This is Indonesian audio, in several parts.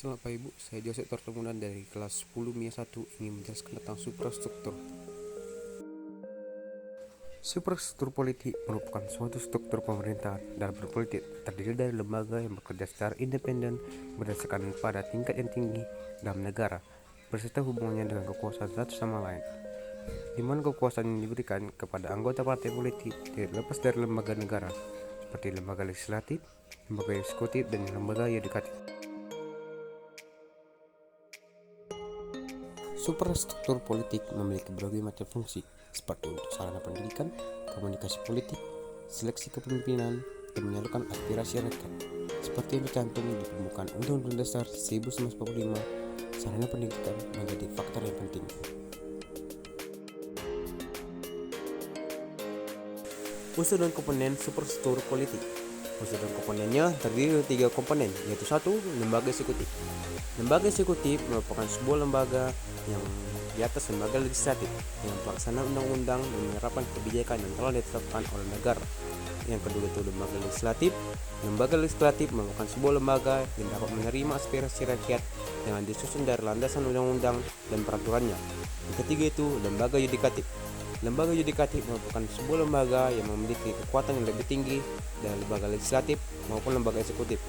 Selamat pagi Bu, saya Joseph Tortemunan dari kelas 10 MIA 1 ingin menjelaskan tentang suprastruktur. Suprastruktur politik merupakan suatu struktur pemerintahan dalam berpolitik terdiri dari lembaga yang bekerja secara independen berdasarkan pada tingkat yang tinggi dalam negara beserta hubungannya dengan kekuasaan satu sama lain, di mana kekuasaan yang diberikan kepada anggota partai politik tidak lepas dari lembaga negara seperti lembaga legislatif, lembaga eksekutif, dan lembaga yudikatif. Suprastruktur politik memiliki berbagai macam fungsi, seperti untuk sarana pendidikan, komunikasi politik, seleksi kepemimpinan, dan menyalurkan aspirasi rakyat. Seperti yang tercantum di pembukaan Undang-Undang Dasar 1945, sarana pendidikan menjadi faktor yang penting. Unsur dan komponen suprastruktur politik. Unsur dan komponennya terdiri dari 3 komponen, yaitu 1. Lembaga eksekutif. Lembaga eksekutif merupakan sebuah lembaga yang di atas lembaga legislatif yang pelaksana undang-undang dan menerapkan kebijakan yang telah ditetapkan oleh negara. Yang kedua itu lembaga legislatif. Lembaga legislatif merupakan sebuah lembaga yang dapat menerima aspirasi rakyat dengan disusun dari landasan undang-undang dan peraturannya. Yang ketiga itu lembaga yudikatif. Lembaga yudikatif merupakan sebuah lembaga yang memiliki kekuatan yang lebih tinggi dari lembaga legislatif maupun lembaga eksekutif.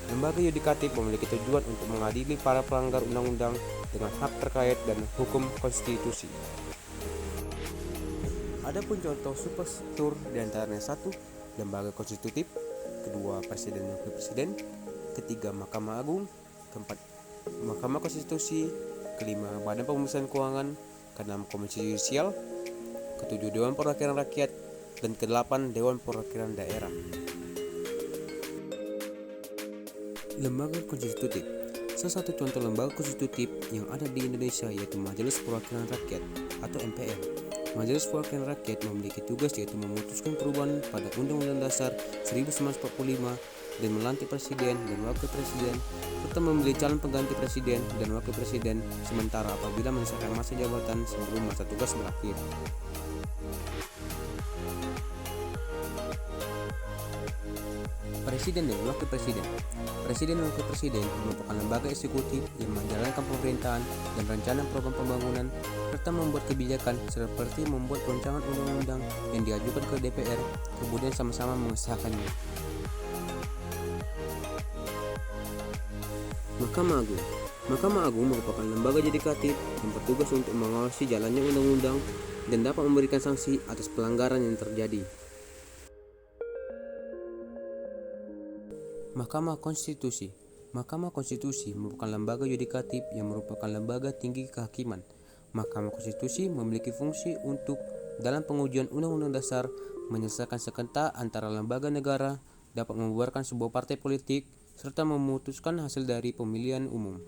Lembaga yudikatif memiliki tujuan untuk mengadili para pelanggar undang-undang dengan hak terkait dan hukum konstitusi. Adapun contoh suprastruktur diantaranya 1. Lembaga konstitutif, 2. Presiden dan wakil presiden, 3. Mahkamah Agung, 4. Mahkamah Konstitusi, 5. Badan Pemeriksa Keuangan, 6. Komisi Yudisial, 7. Dewan Perwakilan Rakyat, dan 8. Dewan Perwakilan Daerah. Lembaga konstitutif. Salah satu contoh lembaga konstitutif yang ada di Indonesia yaitu Majelis Perwakilan Rakyat atau MPR. Majelis Perwakilan Rakyat memiliki tugas yaitu memutuskan perubahan pada Undang-Undang Dasar 1945 dan melantik presiden dan wakil presiden serta memilih calon pengganti presiden dan wakil presiden sementara apabila menyelesaikan masa jabatan sebelum masa tugas berakhir. Presiden dan Wakil Presiden. Presiden dan Wakil Presiden merupakan lembaga eksekutif yang menjalankan pemerintahan dan rencana program pembangunan serta membuat kebijakan seperti membuat rancangan undang-undang yang diajukan ke DPR, kemudian sama-sama mengesahkannya. Mahkamah Agung. Mahkamah Agung merupakan lembaga yudikatif yang bertugas untuk mengawasi jalannya undang-undang dan dapat memberikan sanksi atas pelanggaran yang terjadi. Mahkamah Konstitusi. Mahkamah Konstitusi merupakan lembaga yudikatif yang merupakan lembaga tinggi kehakiman. Mahkamah Konstitusi memiliki fungsi untuk dalam pengujian Undang-Undang Dasar, menyelesaikan sengketa antara lembaga negara, dapat membubarkan sebuah partai politik, serta memutuskan hasil dari pemilihan umum.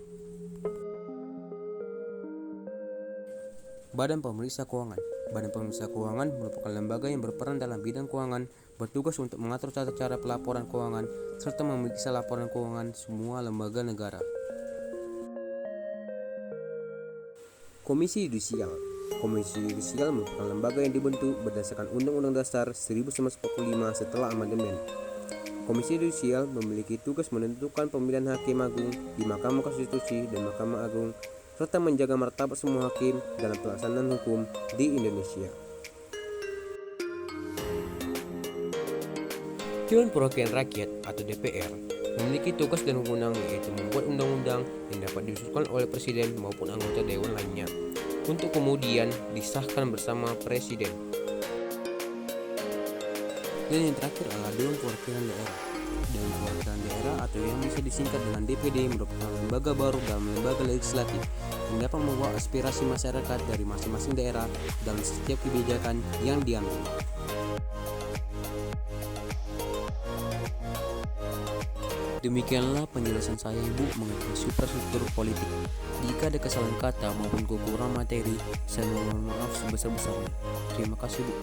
Badan Pemeriksa Keuangan. Badan Pemeriksa Keuangan merupakan lembaga yang berperan dalam bidang keuangan, bertugas untuk mengatur tata cara pelaporan keuangan, serta memeriksa laporan keuangan semua lembaga negara. Komisi Yudisial. Komisi Yudisial merupakan lembaga yang dibentuk berdasarkan Undang-Undang Dasar 1945 setelah amandemen. Komisi Yudisial memiliki tugas menentukan pemilihan hakim agung di Mahkamah Konstitusi dan Mahkamah Agung, serta menjaga martabat semua hakim dalam pelaksanaan hukum di Indonesia. Dewan Perwakilan Rakyat atau DPR memiliki tugas dan wewenang yaitu membuat undang-undang yang dapat diusulkan oleh presiden maupun anggota dewan lainnya untuk kemudian disahkan bersama presiden. Dan yang terakhir adalah Dewan Perwakilan Daerah. Dewan Perwakilan Daerah atau yang bisa disingkat dengan DPD merupakan lembaga baru dalam lembaga legislatif yang dapat membawa aspirasi masyarakat dari masing-masing daerah dalam setiap kebijakan yang diambil. Demikianlah penjelasan saya Ibu mengenai suprastruktur politik. Jika ada kesalahan kata maupun kekurangan materi, saya mohon maaf sebesar-besarnya. Terima kasih Bu.